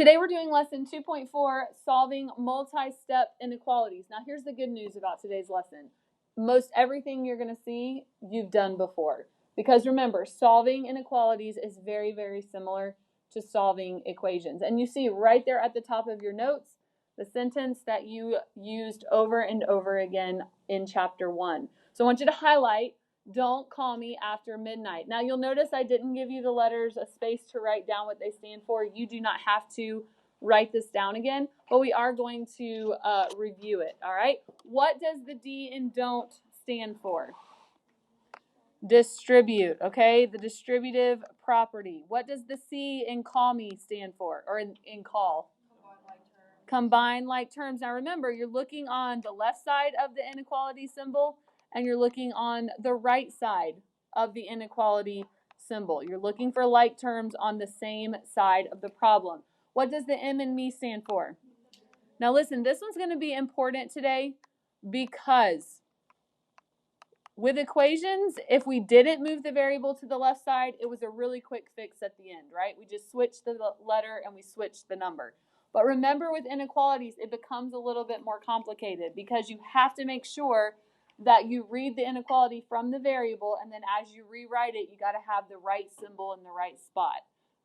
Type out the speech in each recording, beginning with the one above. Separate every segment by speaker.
Speaker 1: Today we're doing lesson 2.4, solving multi-step inequalities. Now here's the good news about today's lesson. Most everything you're going to see, you've done before. Because remember, solving inequalities is very, very similar to solving equations. And you see right there at the top of your notes, the sentence that you used over and over again in chapter 1. So I want you to highlight, don't call me after midnight. Now you'll notice I didn't give you the letters a space to write down what they stand for. You do not have to write this down again, but we are going to review it, all right? What does the D in don't stand for? Distribute, okay? The distributive property. What does the C in call me stand for, or in call? Combine like terms. Now remember, you're looking on the left side of the inequality symbol, and you're looking on the right side of the inequality symbol. You're looking for like terms on the same side of the problem. What does the M in me stand for? Now listen, this one's going to be important today because with equations, if we didn't move the variable to the left side, it was a really quick fix at the end, right? We just switched the letter and we switched the number. But remember, with inequalities, it becomes a little bit more complicated because you have to make sure that you read the inequality from the variable, and then as you rewrite it, you got to have the right symbol in the right spot.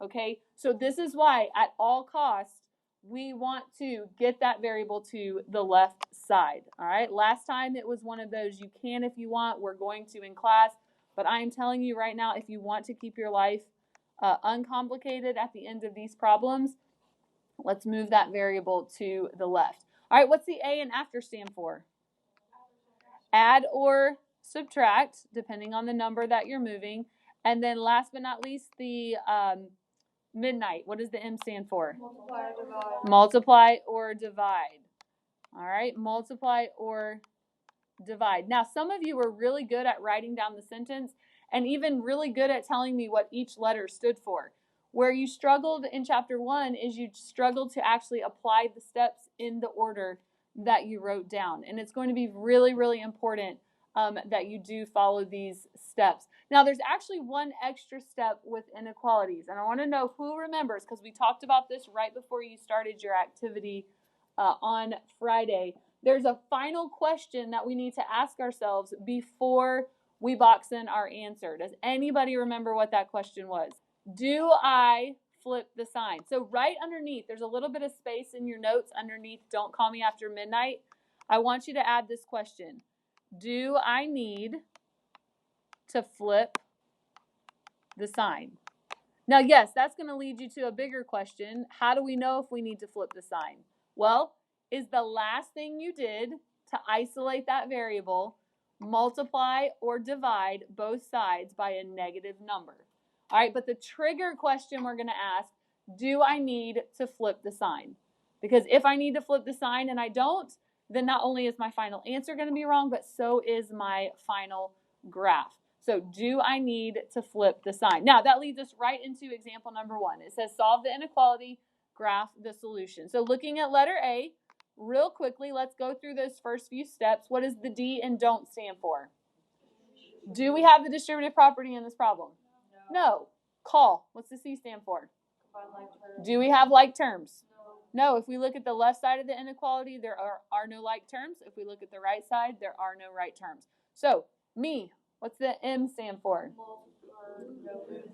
Speaker 1: Okay, so this is why at all costs we want to get that variable to the left side. All right, last time it was one of those you can if you want, we're going to in class, but I'm telling you right now, if you want to keep your life uncomplicated at the end of these problems, let's move that variable to the left. All right, what's the A and after stand for? Add or subtract, depending on the number that you're moving. And then last but not least, the midnight. What does the M stand for?
Speaker 2: Multiply or divide.
Speaker 1: Multiply or divide. All right, multiply or divide. Now, some of you were really good at writing down the sentence and even really good at telling me what each letter stood for. Where you struggled in chapter 1 is you struggled to actually apply the steps in the order that you wrote down. And it's going to be really, really important that you do follow these steps. Now, there's actually one extra step with inequalities. And I want to know who remembers, because we talked about this right before you started your activity on Friday. There's a final question that we need to ask ourselves before we box in our answer. Does anybody remember what that question was? Do I flip the sign? So right underneath, there's a little bit of space in your notes underneath don't call me after midnight. I want you to add this question. Do I need to flip the sign? Now, yes, that's going to lead you to a bigger question. How do we know if we need to flip the sign? Well, is the last thing you did to isolate that variable multiply or divide both sides by a negative number? All right, but the trigger question we're going to ask, do I need to flip the sign? Because if I need to flip the sign and I don't, then not only is my final answer going to be wrong, but so is my final graph. So do I need to flip the sign? Now, that leads us right into example number 1. It says solve the inequality, graph the solution. So looking at letter A, real quickly, let's go through those first few steps. What does the D and don't stand for? Do we have the distributive property in this problem? No. Call. What's the C stand for? Do we have like terms? No. If we look at the left side of the inequality, there are no like terms. If we look at the right side, there are no right terms. So, me. What's the M stand for?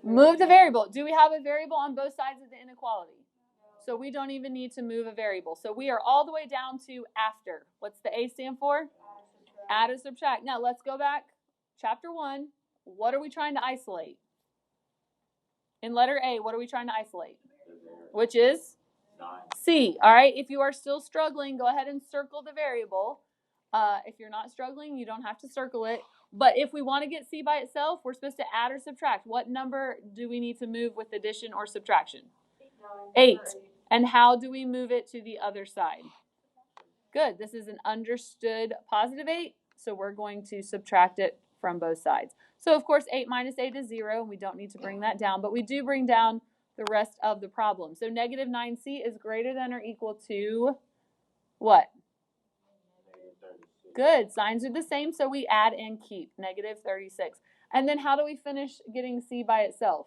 Speaker 1: Move the variable. Do we have a variable on both sides of the inequality? So we don't even need to move a variable. So we are all the way down to after. What's the A stand for? Add or subtract. Now let's go back. Chapter 1. What are we trying to isolate? In letter A, what are we trying to isolate? Which is? C. All right. If you are still struggling, go ahead and circle the variable. If you're not struggling, you don't have to circle it. But if we want to get C by itself, we're supposed to add or subtract. What number do we need to move with addition or subtraction? 8. And how do we move it to the other side? Good. This is an understood positive 8, so we're going to subtract it from both sides. So, of course, 8 minus 8 is 0, and we don't need to bring that down, but we do bring down the rest of the problem. So negative 9C is greater than or equal to what? Good. Signs are the same, so we add and keep. Negative 36. And then how do we finish getting C by itself?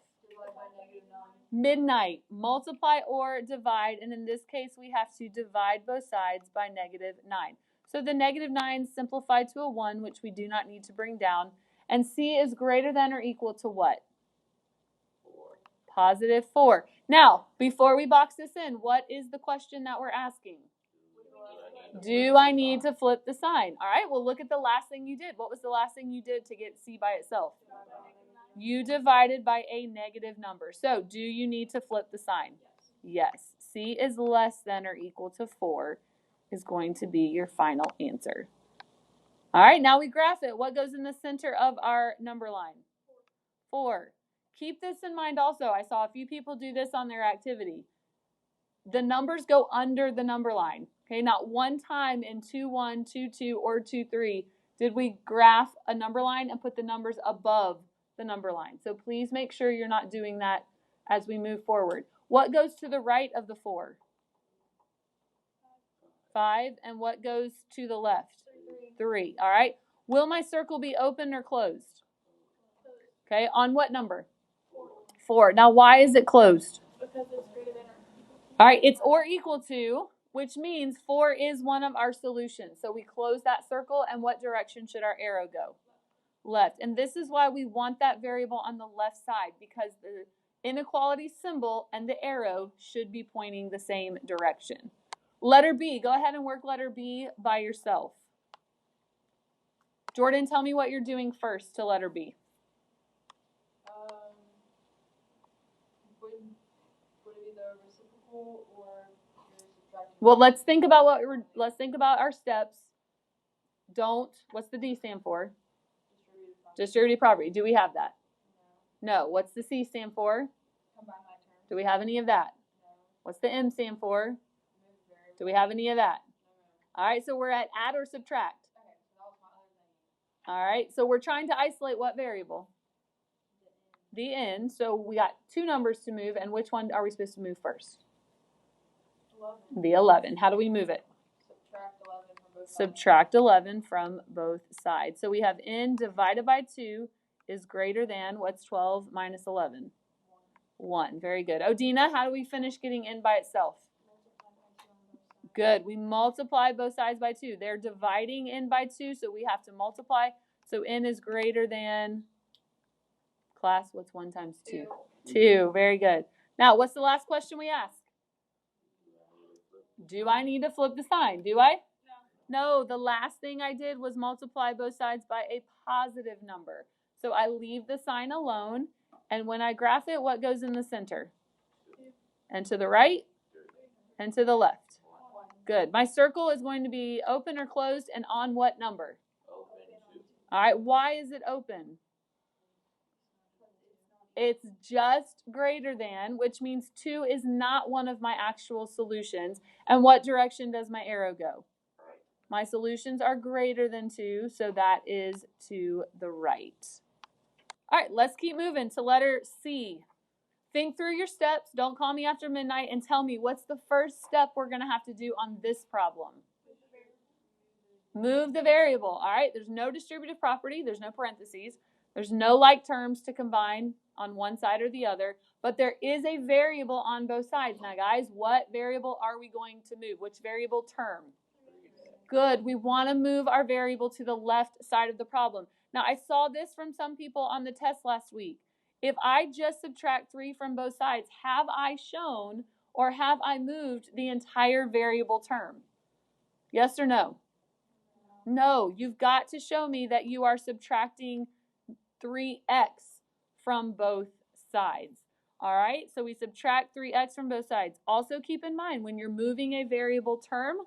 Speaker 1: Midnight, multiply or divide, and in this case we have to divide both sides by -9. So the -9 simplified to a 1, which we do not need to bring down, and C is greater than or equal to what? 4. +4. Now, before we box this in, what is the question that we're asking? Do I need to flip the sign? All right, well, look at the last thing you did. What was the last thing you did to get C by itself? You divided by a negative number. So, do you need to flip the sign? Yes. C is less than or equal to 4 is going to be your final answer. All right, now we graph it. What goes in the center of our number line? 4. Keep this in mind also. I saw a few people do this on their activity. The numbers go under the number line. Okay, not one time in 2-1, 2-2, or 2-3 did we graph a number line and put the numbers above the number line. So please make sure you're not doing that as we move forward. What goes to the right of the 4? 5. And what goes to the left? 3. All right. Will my circle be open or closed? Okay, on what number? 4. Now, why is it closed?
Speaker 2: Because it's greater than or equal to.
Speaker 1: All right, it's or equal to, which means 4 is one of our solutions. So we close that circle, and what direction should our arrow go? Left. And this is why we want that variable on the left side, because the inequality symbol and the arrow should be pointing the same direction. Letter B, go ahead and work letter B by yourself. Jordan, tell me what you're doing first to letter B.
Speaker 2: Would it be the reciprocal or you're subtracting?
Speaker 1: Well, let's think about our steps. What's the D stand for? Distributed property. Do we have that? No. What's the C stand for?
Speaker 2: Combine my terms.
Speaker 1: Do we have any of that?
Speaker 2: No.
Speaker 1: What's the M stand for? Do we have any of that? No. All right, so we're at add or subtract.
Speaker 2: Okay, so that was my other thing.
Speaker 1: All right, so we're trying to isolate what variable? The N. So we got 2 numbers to move, and which one are we supposed to move first?
Speaker 2: 11.
Speaker 1: The 11. How do we move it?
Speaker 2: Subtract 11 from both sides.
Speaker 1: Subtract 11 from both sides. So we have N divided by 2 is greater than, what's 12 minus 11? 1. Very good. Odina, how do we finish getting N by itself? Good. We multiply both sides by 2. They're dividing N by 2, so we have to multiply. So N is greater than, class, what's 1 times 2? 2. Very good. Now, what's the last question we ask? Do I need to flip the sign? Do I? No, the last thing I did was multiply both sides by a positive number. So I leave the sign alone, and when I graph it, what goes in the center? And to the right? And to the left. Good. My circle is going to be open or closed, and on what number? All right, why is it open? It's just greater than, which means 2 is not one of my actual solutions. And what direction does my arrow go? My solutions are greater than 2, so that is to the right. All right, let's keep moving to letter C. Think through your steps. Don't call me after midnight and tell me what's the first step we're going to have to do on this problem. Move the variable. All right, there's no distributive property. There's no parentheses. There's no like terms to combine on one side or the other, but there is a variable on both sides. Now, guys, what variable are we going to move? Which variable term? Good. We want to move our variable to the left side of the problem. Now, I saw this from some people on the test last week. If I just subtract 3 from both sides, have I shown or have I moved the entire variable term? Yes or no? No. You've got to show me that you are subtracting 3x from both sides. All right, so we subtract 3x from both sides. Also keep in mind, when you're moving a variable term,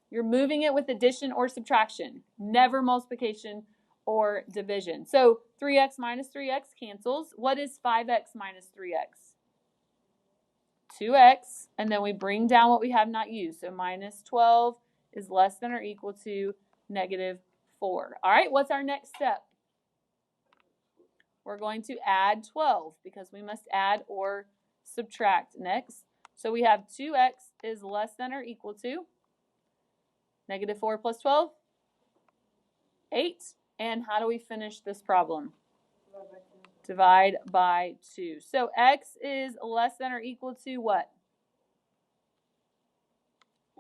Speaker 1: you're moving it with addition or subtraction, never multiplication or division. So 3x minus 3x cancels. What is 5x minus 3x? 2x, and then we bring down what we have not used. So minus 12 is less than or equal to -4. All right, what's our next step? We're going to add 12 because we must add or subtract next. So we have 2x is less than or equal to -4 plus 12, 8. And how do we finish this problem? Divide by 2. So x is less than or equal to what?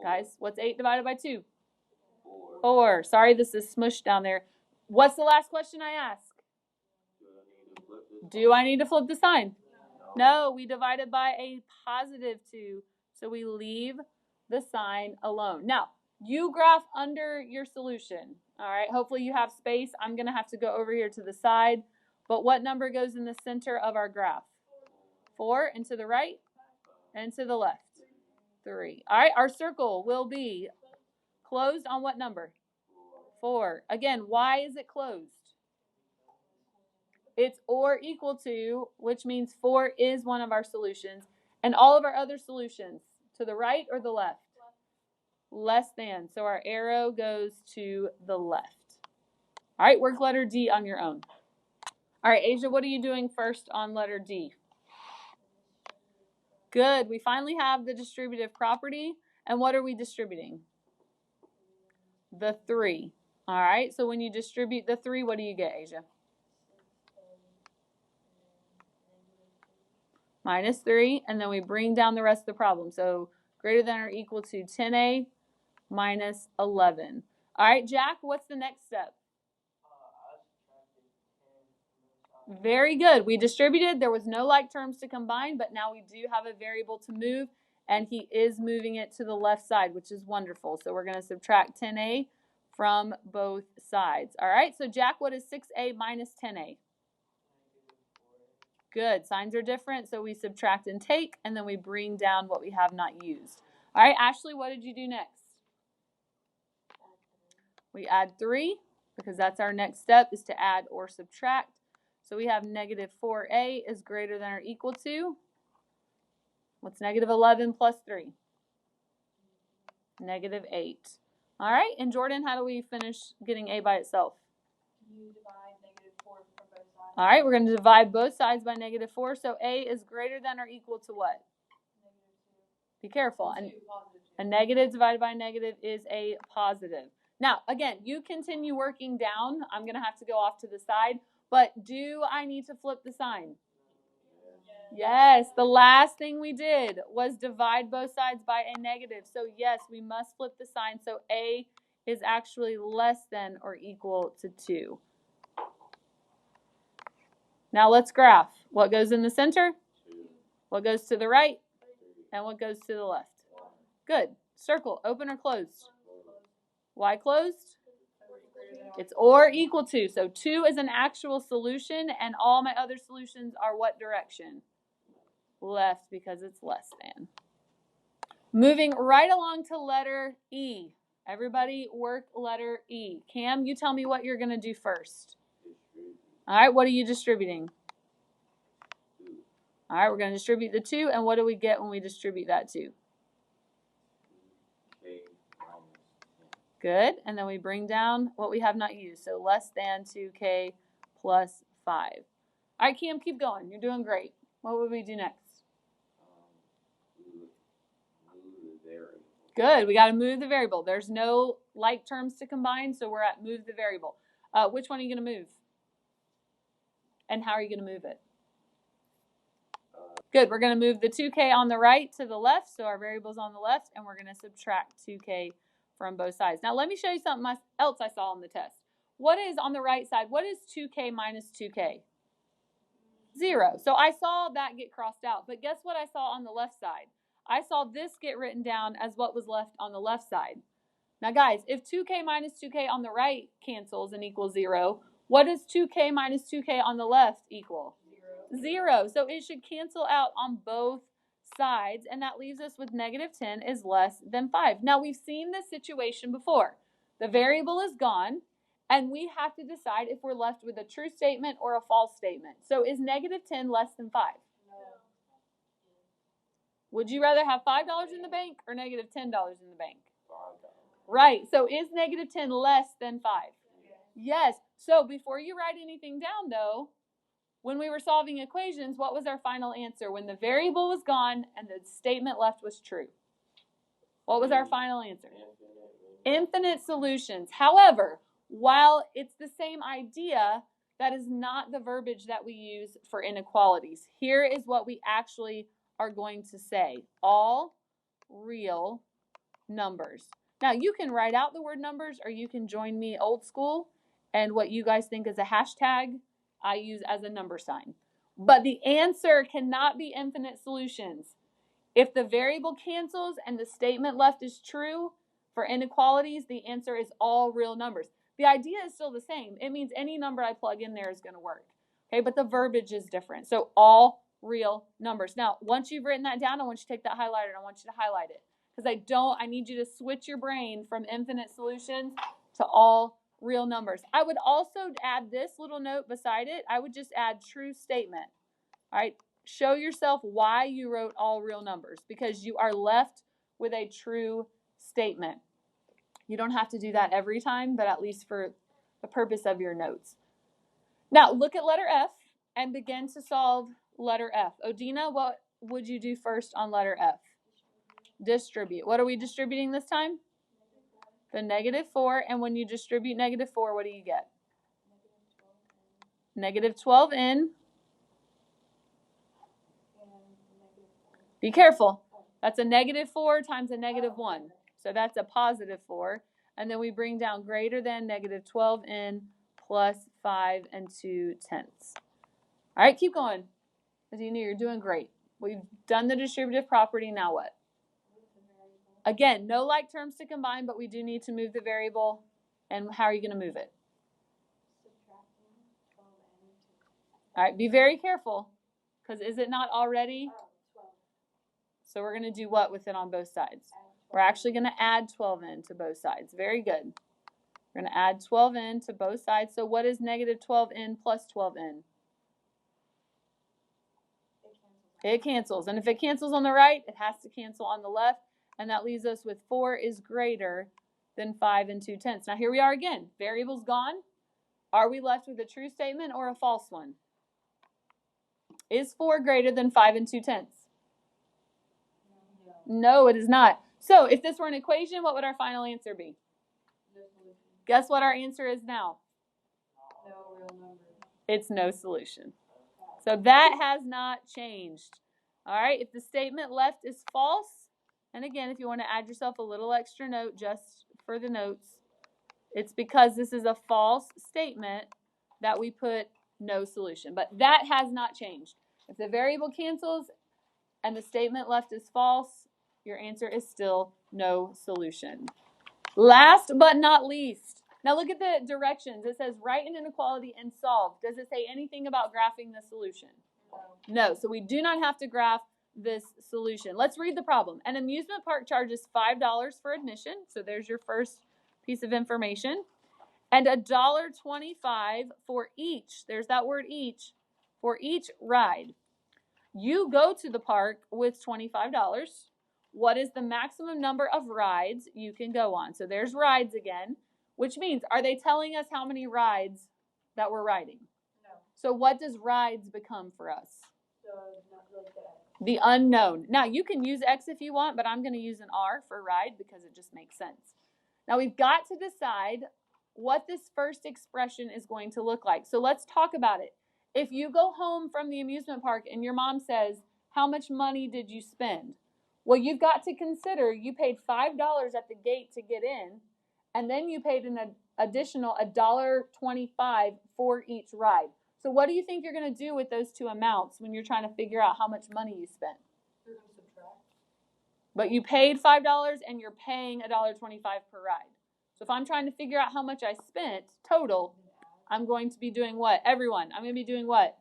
Speaker 1: Guys, what's 8 divided by 2? 4. Sorry, this is smushed down there. What's the last question I asked? Do I need to flip the sign? No, we divided by a positive 2, so we leave the sign alone. Now, you graph under your solution. All right, hopefully you have space. I'm going to have to go over here to the side. But what number goes in the center of our graph? 4, and to the right, and to the left. 3. All right, our circle will be closed on what number? 4. Again, why is it closed? It's or equal to, which means 4 is one of our solutions. And all of our other solutions, to the right or the left? Less than. So our arrow goes to the left. All right, work letter D on your own. All right, Asia, what are you doing first on letter D? Good. We finally have the distributive property. And what are we distributing? The 3. All right, so when you distribute the 3, what do you get, Asia? Minus 3, and then we bring down the rest of the problem. So greater than or equal to 10a minus 11. All right, Jack, what's the next step? Very good. We distributed. There was no like terms to combine, but now we do have a variable to move, and he is moving it to the left side, which is wonderful. So we're going to subtract 10a from both sides. All right, so Jack, what is 6a minus 10a? Good. Signs are different, so we subtract and take, and then we bring down what we have not used. All right, Ashley, what did you do next? We add 3, because that's our next step, is to add or subtract. So we have negative 4a is greater than or equal to, what's negative 11 plus 3? Negative 8. All right, and Jordan, how do we finish getting a by itself?
Speaker 2: You divide negative 4 from both sides.
Speaker 1: All right, we're going to divide both sides by negative 4, so a is greater than or equal to what?
Speaker 2: Negative 2.
Speaker 1: Be careful.
Speaker 2: 2,
Speaker 1: A negative divided by negative is a positive. Now, again, you continue working down. I'm going to have to go off to the side. But do I need to flip the sign? Yes. The last thing we did was divide both sides by a negative. So, yes, we must flip the sign. So, a is actually less than or equal to 2. Now, let's graph. What goes in the center? What goes to the right? And what goes to the left? Good. Circle, open or closed? Why closed? It's or equal to. So 2 is an actual solution, and all my other solutions are what direction? Left, because it's less than. Moving right along to letter E. Everybody work letter E. Cam, you tell me what you're going to do first. All right, what are you distributing? All right, we're going to distribute the 2, and what do we get when we distribute that 2? Good, and then we bring down what we have not used, so less than 2k plus 5. All right, Cam, keep going. You're doing great. What would we do next? Good, we got to move the variable. There's no like terms to combine, so we're at move the variable. Which one are you going to move? And how are you going to move it? Good, we're going to move the 2k on the right to the left, so our variable's on the left, and we're going to subtract 2k from both sides. Now, let me show you something else I saw on the test. What is on the right side? What is 2k minus 2k? 0. So I saw that get crossed out. But guess what I saw on the left side? I saw this get written down as what was left on the left side. Now, guys, if 2k minus 2k on the right cancels and equals 0, what does 2k minus 2k on the left equal? 0. So it should cancel out on both sides, and that leaves us with negative 10 is less than 5. Now, we've seen this situation before. The variable is gone, and we have to decide if we're left with a true statement or a false statement. So is negative 10 less than 5?
Speaker 2: No.
Speaker 1: Would you rather have $5 in the bank or negative $10 in the bank? Right. So is negative 10 less than 5? Yes. So before you write anything down, though, when we were solving equations, what was our final answer? When the variable was gone and the statement left was true. What was our final answer? Infinite solutions. However, while it's the same idea, That is not the verbiage that we use for inequalities. Here is what we actually are going to say. All real numbers. Now, you can write out the word numbers, or you can join me old school, and what you guys think is a hashtag, I use as a number sign. But the answer cannot be infinite solutions. If the variable cancels and the statement left is true, for inequalities, the answer is all real numbers. The idea is still the same. It means any number I plug in there is going to work. Okay, but the verbiage is different. So all real numbers. Now, once you've written that down, I want you to take that highlighter and I want you to highlight it. Because I need you to switch your brain from infinite solutions to all real numbers. I would also add this little note beside it. I would just add true statement. All right, show yourself why you wrote all real numbers, because you are left with a true statement. You don't have to do that every time, but at least for the purpose of your notes. Now, look at letter F and begin to solve letter F. Odina, what would you do first on letter F? Distribute. What are we distributing this time? The -4. And when you distribute -4, what do you get? -12n. Be careful. That's a -4 times a -1. So that's a +4. And then we bring down greater than -12n plus 5 2/10. All right, keep going. Adina, you're doing great. We've done the distributive property. Now what? Again, no like terms to combine, but we do need to move the variable. And how are you going to move it? All right, be very careful, because is it not already? So we're going to do what with it on both sides? We're actually going to add 12n to both sides. Very good. We're going to add 12n to both sides. So what is -12n plus 12n? It cancels. And if it cancels on the right, it has to cancel on the left. And that leaves us with 4 is greater than 5 2/10. Now here we are again. Variable's gone. Are we left with a true statement or a false one? Is 4 greater than 5 2/10? No, it is not. So if this were an equation, what would our final answer be? Guess what our answer is now?
Speaker 2: No real number.
Speaker 1: It's no solution. So that has not changed. All right, if the statement left is false, and again, if you want to add yourself a little extra note just for the notes, it's because this is a false statement that we put no solution. But that has not changed. If the variable cancels and the statement left is false, your answer is still no solution. Last but not least, now look at the directions. It says write an inequality and solve. Does it say anything about graphing the solution? No, so we do not have to graph this solution. Let's read the problem. An amusement park charges $5 for admission, so there's your first piece of information, and $1.25 for each, there's that word each, for each ride. You go to the park with $25. What is the maximum number of rides you can go on? So there's rides again, which means, are they telling us how many rides that we're riding?
Speaker 2: No.
Speaker 1: So what does rides become for us?
Speaker 2: So not like that.
Speaker 1: The unknown. Now, you can use X if you want, but I'm going to use an R for ride because it just makes sense. Now, we've got to decide what this first expression is going to look like. So let's talk about it. If you go home from the amusement park and your mom says, how much money did you spend? Well, you've got to consider you paid $5 at the gate to get in, and then you paid an additional $1.25 for each ride. So what do you think you're going to do with those two amounts when you're trying to figure out how much money you spent?
Speaker 2: You're going to subtract.
Speaker 1: But you paid $5 and you're paying $1.25 per ride. So if I'm trying to figure out how much I spent total, I'm going to be doing what? Everyone, I'm going to be doing what?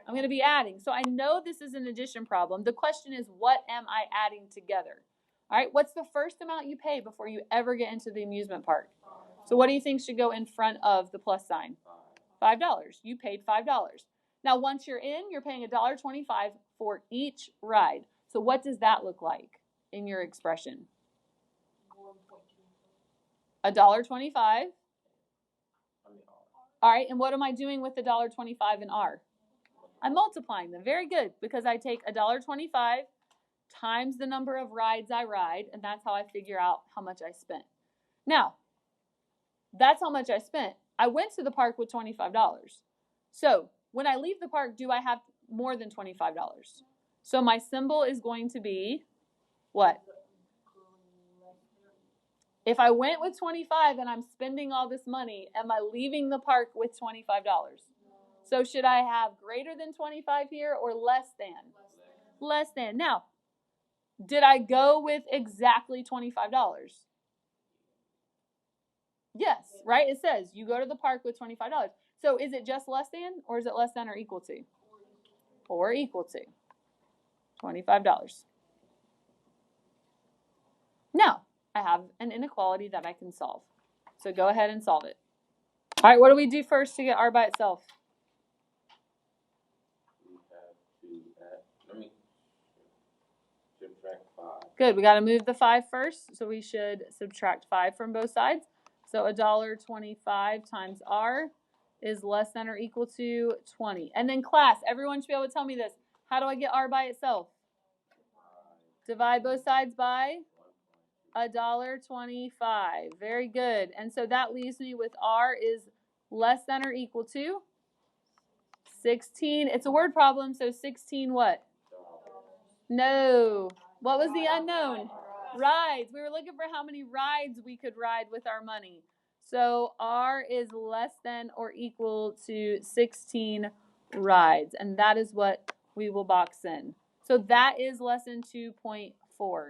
Speaker 1: I'm going to be adding. So I know this is an addition problem. The question is, what am I adding together? All right, what's the first amount you pay before you ever get into the amusement park? So what do you think should go in front of the plus sign? $5. You paid $5. Now, once you're in, you're paying $1.25 for each ride. So what does that look like in your expression? $1.25. All right, and what am I doing with the $1.25 in R? I'm multiplying them. Very good, because I take $1.25 times the number of rides I ride, and that's how I figure out how much I spent. Now, that's how much I spent. I went to the park with $25. So when I leave the park, do I have more than $25? So my symbol is going to be what? If I went with 25 and I'm spending all this money, am I leaving the park with $25? So should I have greater than 25 here or less than? Less than. Now, did I go with exactly $25? Yes, right? It says you go to the park with $25. So is it just less than, or is it less than or equal to? Or equal to $25. Now, I have an inequality that I can solve. So go ahead and solve it. All right, what do we do first to get r by itself?
Speaker 3: We have to subtract 5.
Speaker 1: Good, we got to move the 5 first, so we should subtract 5 from both sides. So $1.25 times r is less than or equal to 20. And then class, everyone should be able to tell me this. How do I get r by itself? Divide both sides by $1.25. Very good. And so that leaves me with r is less than or equal to 16. It's a word problem, so 16 what? No. What was the unknown? Rides. We were looking for how many rides we could ride with our money. So r is less than or equal to 16 rides. And that is what we will box in. So that is lesson 2.4.